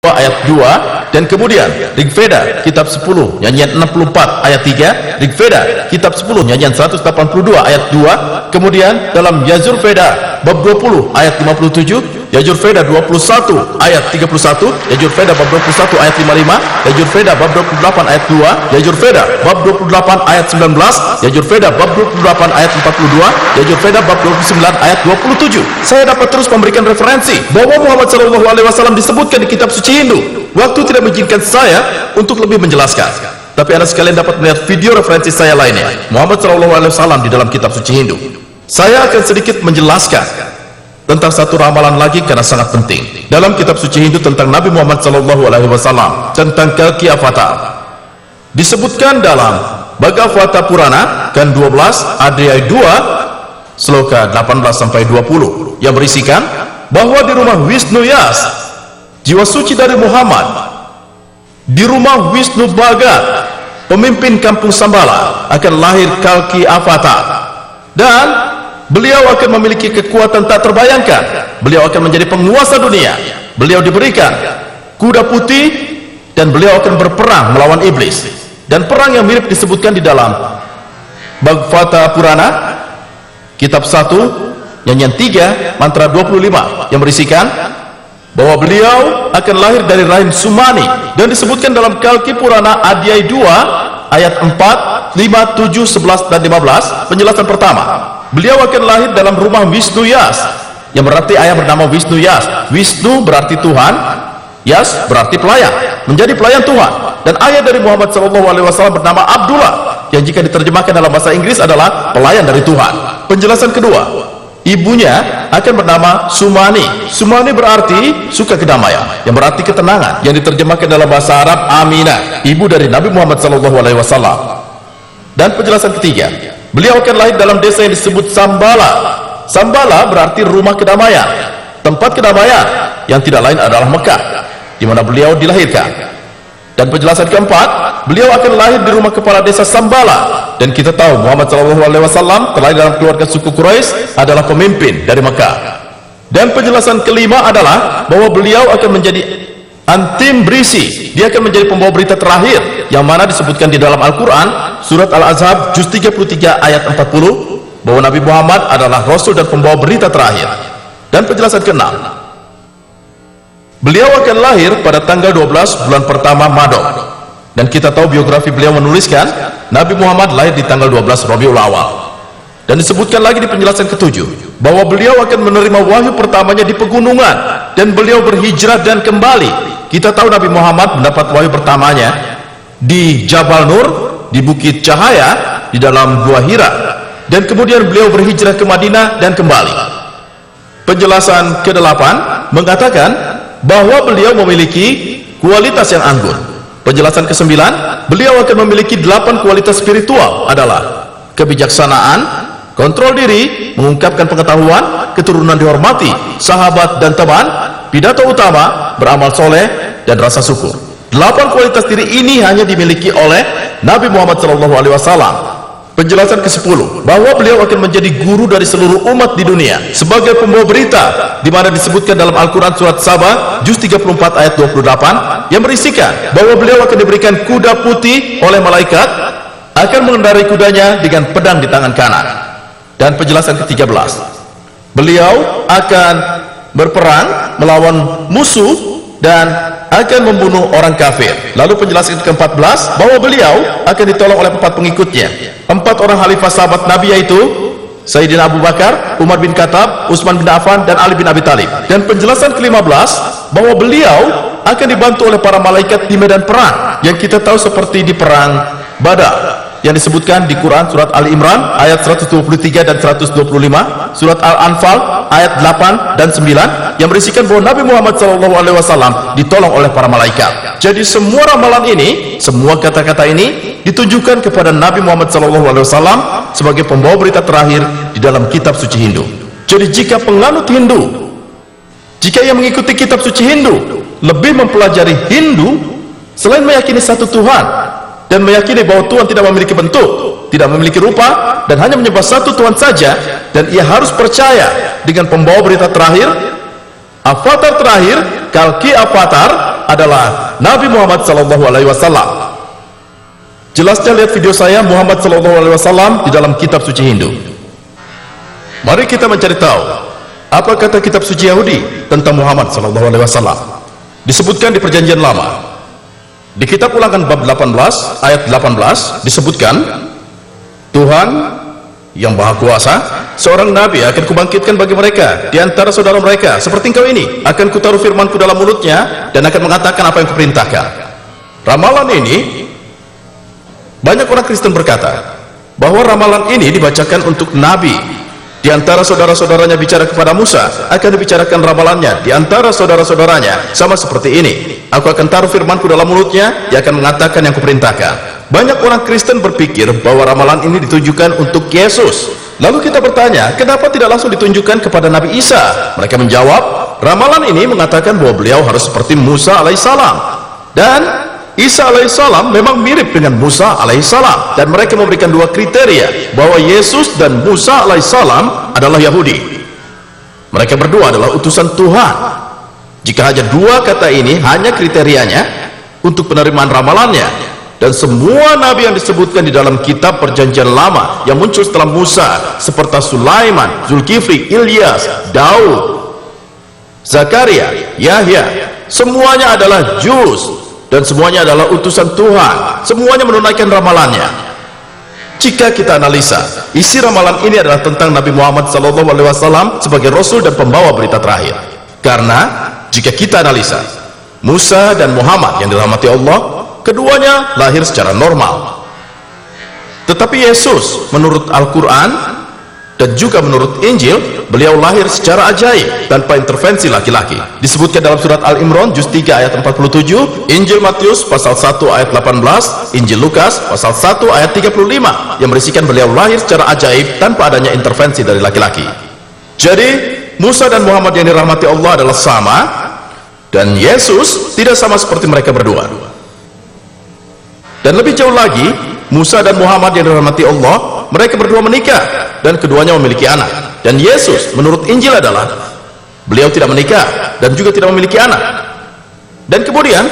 ayat 2, dan kemudian Rig Veda kitab 10 nyanyian 64 ayat 3, Rig Veda kitab 10 nyanyian 182 ayat 2, kemudian dalam Yajur Veda bab 20 ayat 57, Yajur Veda 21 ayat 31, Yajur Veda bab 21 ayat 55, Yajur Veda bab 28 ayat 2, Yajur Veda bab 28 ayat 19, Yajur Veda bab 28 ayat 42, Yajur Veda bab 29 ayat 27. Saya dapat terus memberikan referensi bahwa Muhammad SAW disebutkan di kitab suci Hindu. Waktu tidak mengizinkan saya untuk lebih menjelaskan, tapi Anda sekalian dapat melihat video referensi saya lainnya, Muhammad SAW di dalam kitab suci Hindu. Saya akan sedikit menjelaskan tentang satu ramalan lagi karena sangat penting dalam kitab suci Hindu tentang Nabi Muhammad SAW, tentang Kalki Avatar. Disebutkan dalam Bhagavata Purana kan 12 Adhyaya 2 sloka 18-20 yang berisikan bahwa di rumah Wisnu Yas, jiwa suci dari Muhammad, di rumah Wisnu Bhagat, pemimpin kampung Sambala, akan lahir Kalki Avatar, dan beliau akan memiliki kekuatan tak terbayangkan. Beliau akan menjadi penguasa dunia. Beliau diberikan kuda putih dan beliau akan berperang melawan iblis. Dan perang yang mirip disebutkan di dalam Bhagavata Purana kitab 1 nyanyian 3 mantra 25 yang berisikan bahwa beliau akan lahir dari rahim Sumani, dan disebutkan dalam Kalki Purana Adhyaya 2 ayat 4, 5, 7, 11 dan 15. Penjelasan pertama, beliau akan lahir dalam rumah Wisnu Yas, yang berarti ayah bernama Wisnu Yas. Wisnu berarti Tuhan, Yas berarti pelayan, menjadi pelayan Tuhan. Dan ayah dari Muhammad SAW bernama Abdullah, yang jika diterjemahkan dalam bahasa Inggris adalah pelayan dari Tuhan. Penjelasan kedua, ibunya akan bernama Sumani. Sumani berarti suka kedamaian, yang berarti ketenangan, yang diterjemahkan dalam bahasa Arab Aminah, ibu dari Nabi Muhammad SAW. Dan penjelasan ketiga, beliau akan lahir dalam desa yang disebut Sambala. Sambala berarti rumah kedamaian, tempat kedamaian, yang tidak lain adalah Mekah, di mana beliau dilahirkan. Dan penjelasan keempat, beliau akan lahir di rumah kepala desa Sambala. Dan kita tahu Muhammad SAW terlahir dalam keluarga suku Quraisy, adalah pemimpin dari Mekah. Dan penjelasan kelima adalah bahwa beliau akan menjadi antim berisi. Dia akan menjadi pembawa berita terakhir, yang mana disebutkan di dalam Al-Quran surat Al-Azhab juz 33 ayat 40 bahwa Nabi Muhammad adalah Rasul dan pembawa berita terakhir. Dan penjelasan keenam, beliau akan lahir pada tanggal 12 bulan pertama Madog. Dan kita tahu biografi beliau menuliskan Nabi Muhammad lahir di tanggal 12 Rabiul Awal. Dan disebutkan lagi di penjelasan ketujuh bahwa beliau akan menerima wahyu pertamanya di pegunungan, dan beliau berhijrah dan kembali. Kita tahu Nabi Muhammad mendapat wahyu pertamanya di Jabal Nur, di Bukit Cahaya, di dalam Gua Hira, dan kemudian beliau berhijrah ke Madinah dan kembali. Penjelasan ke-8 mengatakan bahwa beliau memiliki kualitas yang anggun. Penjelasan ke-9, beliau akan memiliki 8 kualitas spiritual, adalah kebijaksanaan, kontrol diri, mengungkapkan pengetahuan, keturunan dihormati, sahabat dan teman, pidato utama, beramal soleh, dan rasa syukur. 8 kualitas diri ini hanya dimiliki oleh Nabi Muhammad SAW. Penjelasan ke-10, bahwa beliau akan menjadi guru dari seluruh umat di dunia sebagai pembawa berita, di mana disebutkan dalam Al-Quran surat Sabah juz 34 ayat 28 yang berisikan bahwa beliau akan diberikan kuda putih oleh malaikat, akan mengendarai kudanya dengan pedang di tangan kanan. Dan penjelasan ke-13, beliau akan berperang melawan musuh dan akan membunuh orang kafir. Lalu penjelasan ke-14, bahwa beliau akan ditolong oleh 4 pengikutnya, 4 orang khalifah sahabat Nabi, yaitu Sayyidina Abu Bakar, Umar bin Khattab, Utsman bin Affan, dan Ali bin Abi Thalib. Dan penjelasan ke-15, bahwa beliau akan dibantu oleh para malaikat di medan perang, yang kita tahu seperti di perang Badar, yang disebutkan di Quran surat Ali Imran ayat 123 dan 125, surat Al-Anfal ayat 8 dan 9 yang berisikan bahwa Nabi Muhammad SAW ditolong oleh para malaikat. Jadi semua ramalan ini, semua kata-kata ini ditujukan kepada Nabi Muhammad SAW sebagai pembawa berita terakhir di dalam kitab suci Hindu. Jadi jika penganut Hindu, jika ia mengikuti kitab suci Hindu, lebih mempelajari Hindu, selain meyakini satu Tuhan dan meyakini bahwa Tuhan tidak memiliki bentuk, tidak memiliki rupa, dan hanya menyembah satu Tuhan saja, dan ia harus percaya dengan pembawa berita terakhir, avatar terakhir, Kalki Avatar, adalah Nabi Muhammad SAW. Jelasnya lihat video saya Muhammad SAW di dalam kitab suci Hindu. Mari kita mencari tahu apa kata kitab suci Yahudi tentang Muhammad SAW. Disebutkan di Perjanjian Lama. Di kitab Ulangan bab 18 ayat 18 disebutkan, Tuhan yang Maha Kuasa, seorang nabi akan kubangkitkan bagi mereka di antara saudara mereka seperti engkau ini, akan kutaruh firmanku dalam mulutnya dan akan mengatakan apa yang kuperintahkan. Ramalan ini, banyak orang Kristen berkata bahwa ramalan ini dibacakan untuk nabi. Di antara saudara-saudaranya bicara kepada Musa, akan dibicarakan ramalannya di antara saudara-saudaranya sama seperti ini, aku akan taruh firmanku dalam mulutnya, dia akan mengatakan yang kuperintahkan. Banyak orang Kristen berpikir bahwa ramalan ini ditujukan untuk Yesus. Lalu kita bertanya, kenapa tidak langsung ditunjukkan kepada Nabi Isa? Mereka menjawab, ramalan ini mengatakan bahwa beliau harus seperti Musa alaihissalam, dan Isa alaihissalam memang mirip dengan Musa alaihissalam, dan mereka memberikan dua kriteria bahwa Yesus dan Musa alaihissalam adalah Yahudi. Mereka berdua adalah utusan Tuhan. Jika hanya dua kata ini hanya kriterianya untuk penerimaan ramalannya, dan semua nabi yang disebutkan di dalam kitab Perjanjian Lama yang muncul setelah Musa seperti Sulaiman, Zulkifli, Ilyas, Daud, Zakaria, Yahya, semuanya adalah Juz dan semuanya adalah utusan Tuhan. Semuanya menunaikan ramalannya. Jika kita analisa, isi ramalan ini adalah tentang Nabi Muhammad SAW sebagai Rasul dan pembawa berita terakhir. Karena jika kita analisa, Musa dan Muhammad yang dirahmati Allah, keduanya lahir secara normal. Tetapi Yesus menurut Al-Quran dan juga menurut Injil, beliau lahir secara ajaib tanpa intervensi laki-laki. Disebutkan dalam surat Al-Imran juz 3 ayat 47, Injil Matius pasal 1 ayat 18, Injil Lukas pasal 1 ayat 35 yang berisikan beliau lahir secara ajaib tanpa adanya intervensi dari laki-laki. Jadi Musa dan Muhammad yang dirahmati Allah adalah sama, dan Yesus tidak sama seperti mereka berdua. Dan lebih jauh lagi, Musa dan Muhammad yang dirahmati Allah, mereka berdua menikah dan keduanya memiliki anak. Dan Yesus menurut Injil adalah beliau tidak menikah dan juga tidak memiliki anak. Dan kemudian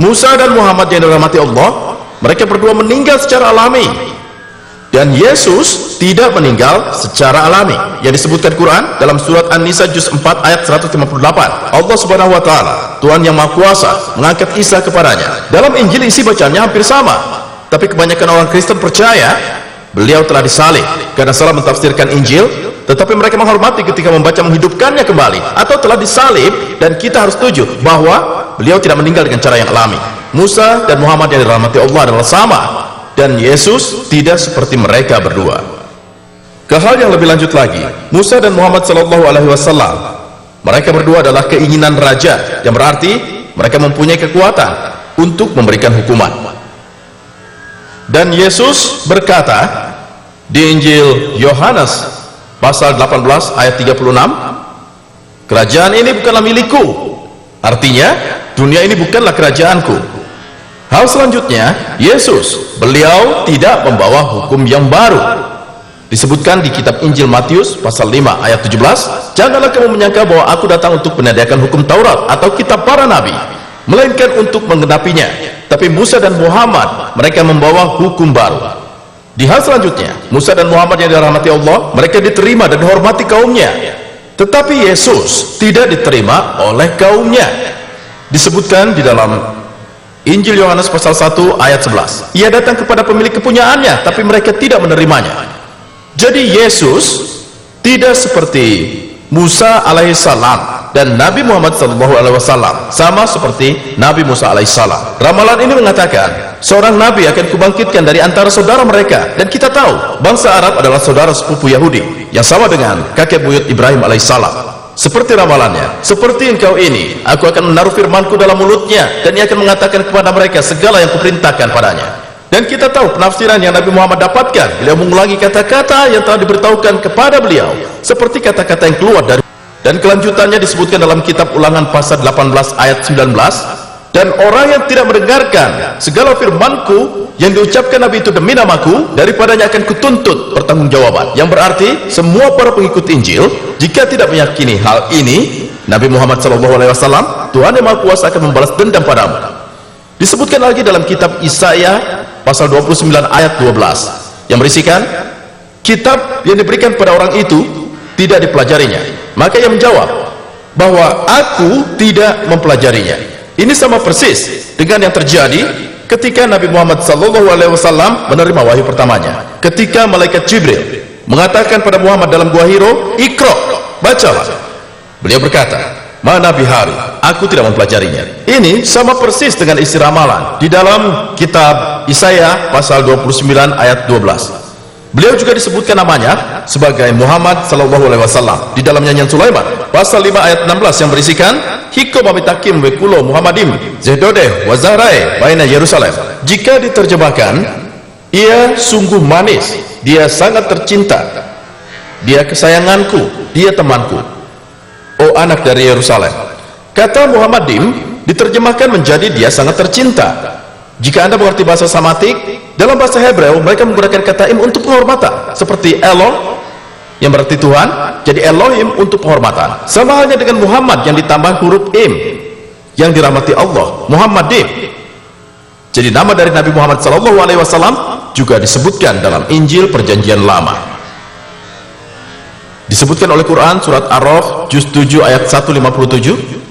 Musa dan Muhammad yang dirahmati Allah, mereka berdua meninggal secara alami, dan Yesus tidak meninggal secara alami yang disebutkan Quran dalam surat An-Nisa juz 4 ayat 158. Allah subhanahu wa ta'ala, Tuhan yang Maha Kuasa, mengangkat Isa kepadanya. Dalam Injil isi bacaannya hampir sama, tapi kebanyakan orang Kristen percaya beliau telah disalib karena salah mentafsirkan Injil. Tetapi mereka menghormati ketika membaca menghidupkannya kembali, atau telah disalib, dan kita harus setuju bahwa beliau tidak meninggal dengan cara yang alami. Musa dan Muhammad yang dirahmati Allah adalah sama, dan Yesus tidak seperti mereka berdua. Ke hal yang lebih lanjut lagi, Musa dan Muhammad SAW, mereka berdua adalah keinginan raja, yang berarti mereka mempunyai kekuatan untuk memberikan hukuman. Dan Yesus berkata di Injil Yohanes pasal 18 ayat 36, kerajaan ini bukanlah milikku, artinya dunia ini bukanlah kerajaanku. Hal selanjutnya, Yesus, beliau tidak membawa hukum yang baru. Disebutkan di kitab Injil Matius pasal 5 ayat 17, janganlah kamu menyangka bahwa aku datang untuk menegakkan hukum Taurat atau kitab para nabi, melainkan untuk menggenapinya. Tapi Musa dan Muhammad, mereka membawa hukum baru. Di hal selanjutnya, Musa dan Muhammad yang dirahmati Allah, mereka diterima dan dihormati kaumnya. Tetapi Yesus tidak diterima oleh kaumnya. Disebutkan di dalam Injil Yohanes pasal 1 ayat 11, ia datang kepada pemilik kepunyaannya, tapi mereka tidak menerimanya. Jadi Yesus tidak seperti Musa alaihissalam dan Nabi Muhammad SAW, sama seperti Nabi Musa alaihissalam. Ramalan ini mengatakan seorang nabi akan kubangkitkan dari antara saudara mereka, dan kita tahu bangsa Arab adalah saudara sepupu Yahudi yang sama dengan kakek buyut Ibrahim alaihissalam. Seperti ramalannya, seperti engkau ini, aku akan menaruh firmanku dalam mulutnya, dan ia akan mengatakan kepada mereka segala yang kuperintahkan padanya. Dan kita tahu penafsiran yang Nabi Muhammad dapatkan, beliau mengulangi kata-kata yang telah diberitahukan kepada beliau, seperti kata-kata yang keluar dari, dan kelanjutannya disebutkan dalam kitab Ulangan pasal 18 ayat 19, dan orang yang tidak mendengarkan segala firmanku yang diucapkan Nabi itu demi namaku, daripadanya akan kutuntut pertanggungjawaban. Yang berarti semua para pengikut Injil, jika tidak meyakini hal ini, Nabi Muhammad SAW, Tuhan yang Maha Kuasa akan membalas dendam padamu. Disebutkan lagi dalam kitab Yesaya pasal 29 ayat 12 yang berisikan, kitab yang diberikan pada orang itu tidak dipelajarinya. Maka ia menjawab bahwa aku tidak mempelajarinya. Ini sama persis dengan yang terjadi ketika Nabi Muhammad SAW menerima wahyu pertamanya. Ketika malaikat Jibril mengatakan pada Muhammad dalam Gua Hiro, "Iqra, bacalah." Beliau berkata, "Mana bihari, aku tidak mempelajarinya." Ini sama persis dengan isi ramalan di dalam kitab Yesaya pasal 29 ayat 12. Beliau juga disebutkan namanya sebagai Muhammad SAW di dalam nyanyian Sulaiman pasal 5 ayat 16 yang berisikan, "Hiko mamitakim wekulo Muhammadim zehdode wazahrae baina Yerusalem." Jika diterjemahkan, ia sungguh manis, dia sangat tercinta, dia kesayanganku, dia temanku, oh anak dari Yerusalem. Kata Muhammadim diterjemahkan menjadi dia sangat tercinta. Jika Anda mengerti bahasa Samatik, dalam bahasa Hebreu mereka menggunakan kata im untuk penghormatan, seperti Elo yang berarti Tuhan, jadi Elohim untuk penghormatan. Sama halnya dengan Muhammad yang ditambah huruf im yang dirahmati Allah, Muhammadim. Jadi nama dari Nabi Muhammad SAW juga disebutkan dalam Injil Perjanjian Lama. Disebutkan oleh Quran surat Ar-Ra'd juz 7 ayat 157,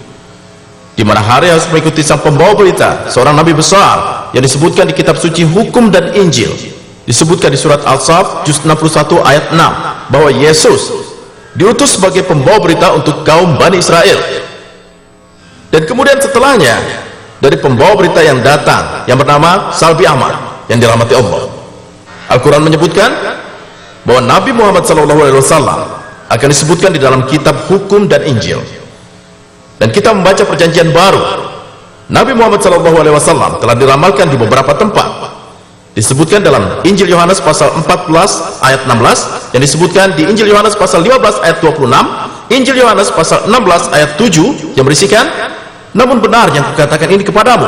di mana hari harus mengikuti sang pembawa berita, seorang nabi besar yang disebutkan di kitab suci Hukum dan Injil. Disebutkan di surat Al-Saf juz 61 ayat 6 bahwa Yesus diutus sebagai pembawa berita untuk kaum Bani Israel. Dan kemudian setelahnya dari pembawa berita yang datang yang bernama Salbi Ahmad yang dirahmati Allah. Al-Quran menyebutkan bahwa Nabi Muhammad SAW akan disebutkan di dalam kitab Hukum dan Injil. Dan kita membaca perjanjian baru, Nabi Muhammad SAW telah diramalkan di beberapa tempat. Disebutkan dalam Injil Yohanes pasal 14 ayat 16, yang disebutkan di Injil Yohanes pasal 15 ayat 26, Injil Yohanes pasal 16 ayat 7 yang berisikan, "Namun benar yang kukatakan ini kepadamu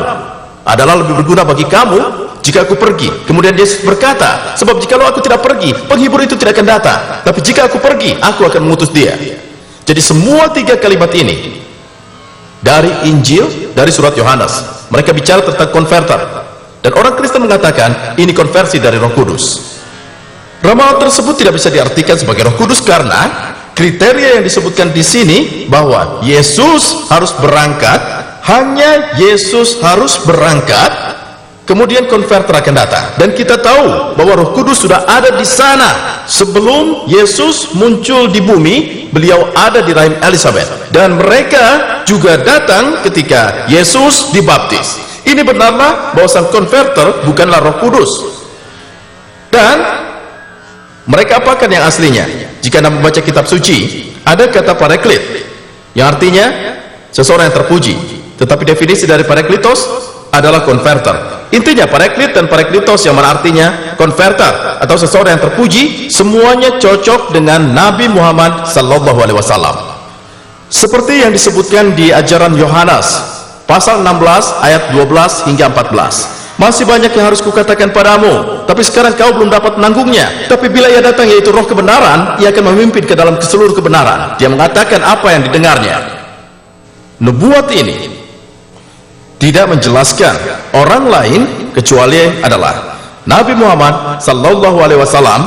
adalah lebih berguna bagi kamu jika aku pergi." Kemudian Yesus berkata, "Sebab jikalau aku tidak pergi, penghibur itu tidak akan datang. Tapi jika aku pergi, aku akan mengutus dia." Jadi semua tiga kalimat ini dari Injil, dari surat Yohanes, mereka bicara tentang konverter. Dan orang Kristen mengatakan ini konversi dari Roh Kudus. Ramalan tersebut tidak bisa diartikan sebagai Roh Kudus karena kriteria yang disebutkan di sini bahwa Yesus harus berangkat, hanya Yesus harus berangkat, kemudian konverter akan datang. Dan kita tahu bahwa Roh Kudus sudah ada di sana sebelum Yesus muncul di bumi. Beliau ada di rahim Elizabeth, dan mereka juga datang ketika Yesus dibaptis. Ini benarlah bahwa sang konverter bukanlah Roh Kudus. Dan mereka apakan yang aslinya? Jika Anda membaca kitab suci, ada kata paraklit yang artinya seseorang yang terpuji, tetapi definisi dari parakletos adalah konverter. Intinya paraklit dan parakletos yang mana artinya konverter atau seseorang yang terpuji, semuanya cocok dengan Nabi Muhammad SAW. Seperti yang disebutkan di ajaran Yohanes pasal 16 ayat 12 hingga 14. "Masih banyak yang harus kukatakan padamu, tapi sekarang kau belum dapat menanggungnya. Tapi bila ia datang, yaitu Roh kebenaran, ia akan memimpin ke dalam seluruh kebenaran. Dia mengatakan apa yang didengarnya." Nubuat ini tidak menjelaskan orang lain kecuali adalah Nabi Muhammad SAW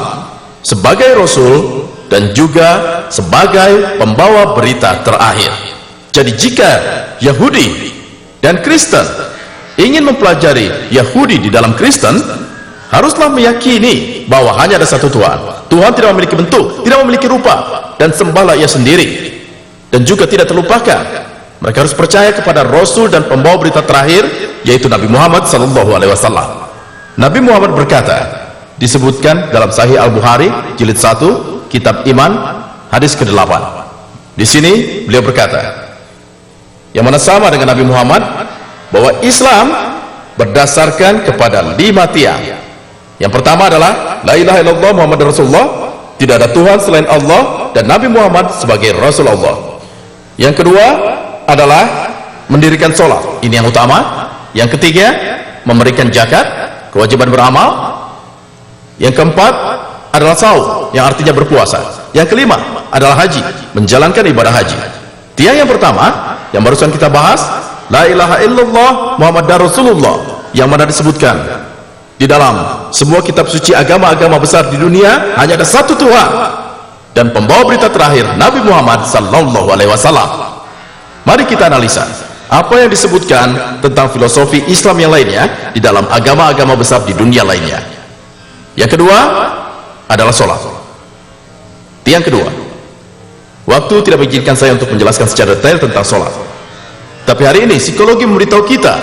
sebagai Rasul dan juga sebagai pembawa berita terakhir. Jadi jika Yahudi dan Kristen ingin mempelajari Yahudi di dalam Kristen, haruslah meyakini bahwa hanya ada satu Tuhan. Tuhan tidak memiliki bentuk, tidak memiliki rupa, dan sembahlah ia sendiri. Dan juga tidak terlupakan, mereka harus percaya kepada Rasul dan pembawa berita terakhir, yaitu Nabi Muhammad SAW. Nabi Muhammad berkata, disebutkan dalam Sahih Al-Bukhari jilid 1 kitab Iman hadis ke-8. Di sini beliau berkata, yang mana sama dengan Nabi Muhammad, bahwa Islam berdasarkan kepada 5 tiang. Yang pertama adalah la ilaha illallah Muhammad Rasulullah, tidak ada Tuhan selain Allah, dan Nabi Muhammad sebagai Rasul Allah. Yang kedua adalah mendirikan sholat, ini yang utama. Yang ketiga, memberikan zakat, kewajiban beramal. Yang keempat adalah saum, yang artinya berpuasa. Yang kelima adalah haji, menjalankan ibadah haji. Tiang yang pertama yang barusan kita bahas, la ilaha illallah Muhammadar Rasulullah, yang mana disebutkan di dalam semua kitab suci agama-agama besar di dunia hanya ada satu Tuhan dan pembawa berita terakhir Nabi Muhammad sallallahu alaihi wasallam. Mari kita analisa apa yang disebutkan tentang filosofi Islam yang lainnya di dalam agama-agama besar di dunia lainnya. Yang kedua adalah sholat. Tiang kedua, waktu tidak mengizinkan saya untuk menjelaskan secara detail tentang sholat, tapi hari ini psikologi memberitahu kita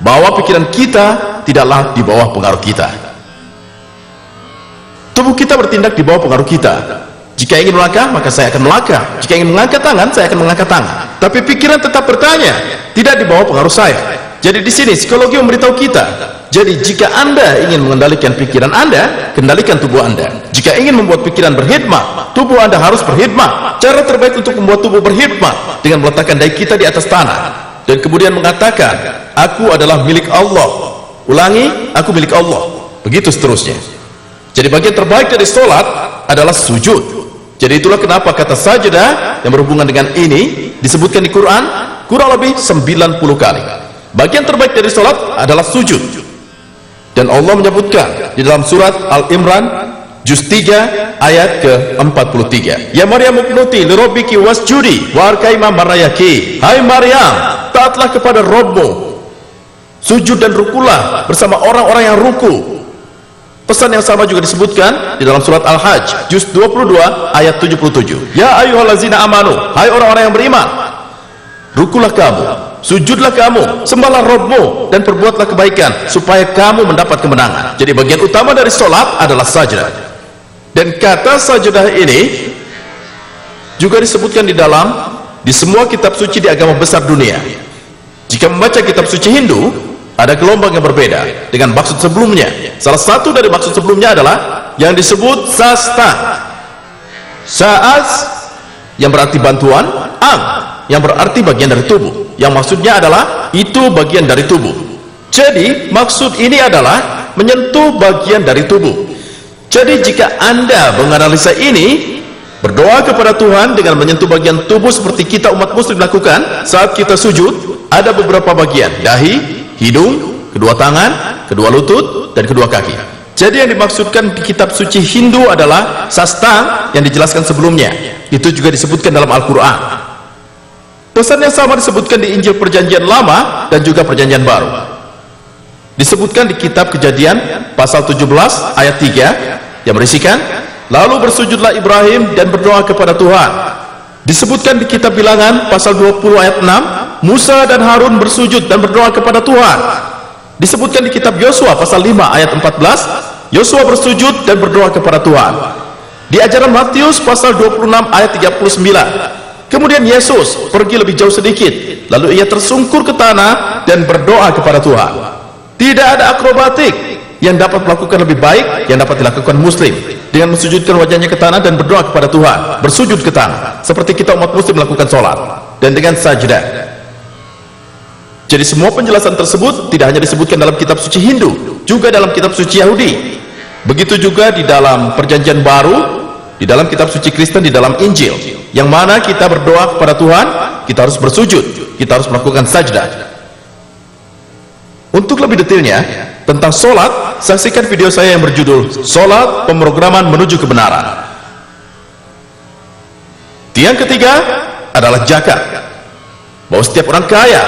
bahwa pikiran kita tidaklah di bawah pengaruh kita. Tubuh kita bertindak di bawah pengaruh kita. Jika ingin melangkah, maka saya akan melangkah. Jika ingin mengangkat tangan, saya akan mengangkat tangan. Tapi pikiran tetap bertanya, tidak di bawah pengaruh saya. Jadi di sini psikologi memberitahu kita, jadi jika Anda ingin mengendalikan pikiran Anda, kendalikan tubuh Anda. Jika ingin membuat pikiran berkhidmat, tubuh Anda harus berkhidmat. Cara terbaik untuk membuat tubuh berkhidmat dengan meletakkan dahi kita di atas tanah dan kemudian mengatakan, aku adalah milik Allah. Ulangi, aku milik Allah. Begitu seterusnya. Jadi bagian terbaik dari sholat adalah sujud. Jadi itulah kenapa kata sajadah yang berhubungan dengan ini disebutkan di Quran kurang lebih 90 kali. Bagian terbaik dari sholat adalah sujud. Dan Allah menyebutkan di dalam surat Al-Imran juz 3 ayat ke-43, ya Maryam uqnuti li rabbiki wasjudi warkaima marayaki. Hai Maryam, taatlah kepada Rabbmu, sujud dan rukulah bersama orang-orang yang ruku. Pesan yang sama juga disebutkan di dalam surat Al-Hajj juz 22 ayat 77, ya ayyuhallazina amanu, hai orang-orang yang beriman, rukulah kamu, sujudlah kamu, sembahlah Rabbmu dan perbuatlah kebaikan supaya kamu mendapat kemenangan. Jadi bagian utama dari sholat adalah sajdah. Dan kata sajdah ini juga disebutkan di semua kitab suci di agama besar dunia. Jika membaca kitab suci Hindu, ada gelombang yang berbeda dengan maksud sebelumnya. Salah satu dari maksud sebelumnya adalah yang disebut sasta. Saas yang berarti bantuan, ang yang berarti bagian dari tubuh, yang maksudnya adalah itu bagian dari tubuh. Jadi maksud ini adalah menyentuh bagian dari tubuh. Jadi jika Anda menganalisa ini, berdoa kepada Tuhan dengan menyentuh bagian tubuh seperti kita umat muslim lakukan saat kita sujud, ada beberapa bagian, dahi, hidung, kedua tangan, kedua lutut, dan kedua kaki. Jadi yang dimaksudkan di kitab suci Hindu adalah sastang yang dijelaskan sebelumnya. Itu juga disebutkan dalam Al-Quran. Pesan yang sama disebutkan di Injil Perjanjian Lama dan juga Perjanjian Baru. Disebutkan di kitab Kejadian pasal 17 ayat 3 yang berisikan, lalu bersujudlah Ibrahim dan berdoa kepada Tuhan. Disebutkan di kitab Bilangan pasal 20 ayat 6, Musa dan Harun bersujud dan berdoa kepada Tuhan. Disebutkan di kitab Yosua pasal 5 ayat 14, Yosua bersujud dan berdoa kepada Tuhan. Di ajaran Matius pasal 26 ayat 39, kemudian Yesus pergi lebih jauh sedikit, lalu ia tersungkur ke tanah dan berdoa kepada Tuhan. Tidak ada akrobatik yang dapat melakukan lebih baik yang dapat dilakukan muslim dengan mensujudkan wajahnya ke tanah dan berdoa kepada Tuhan, bersujud ke tanah seperti kita umat muslim melakukan sholat, dan dengan sajdah. Jadi semua penjelasan tersebut tidak hanya disebutkan dalam kitab suci Hindu, juga dalam kitab suci Yahudi. Begitu juga di dalam Perjanjian Baru, di dalam kitab suci Kristen, di dalam Injil, yang mana kita berdoa kepada Tuhan, kita harus bersujud, kita harus melakukan sajdah. Untuk lebih detailnya tentang sholat, saksikan video saya yang berjudul Sholat Pemrograman Menuju Kebenaran. Tiang ketiga adalah zakat. Bahwa setiap orang kaya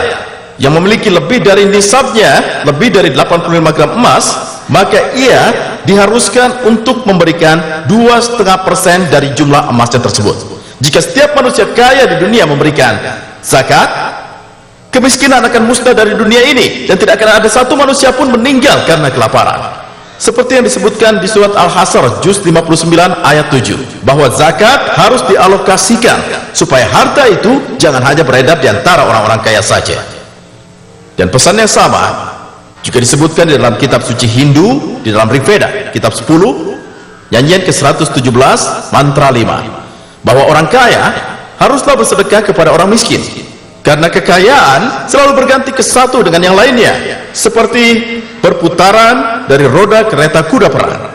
yang memiliki lebih dari nisabnya, lebih dari 85 gram emas, maka ia diharuskan untuk memberikan 2,5% dari jumlah emasnya tersebut. Jika setiap manusia kaya di dunia memberikan zakat, kemiskinan akan musnah dari dunia ini dan tidak akan ada satu manusia pun meninggal karena kelaparan. Seperti yang disebutkan di surat Al-Hasr juz 59 ayat 7, bahwa zakat harus dialokasikan supaya harta itu jangan hanya beredar di antara orang-orang kaya saja. Dan pesan yang sama juga disebutkan di dalam kitab suci Hindu, di dalam Rigveda kitab 10 nyanyian ke-117 mantra 5, bahwa orang kaya haruslah bersedekah kepada orang miskin, karena kekayaan selalu berganti ke satu dengan yang lainnya, seperti perputaran dari roda kereta kuda perang.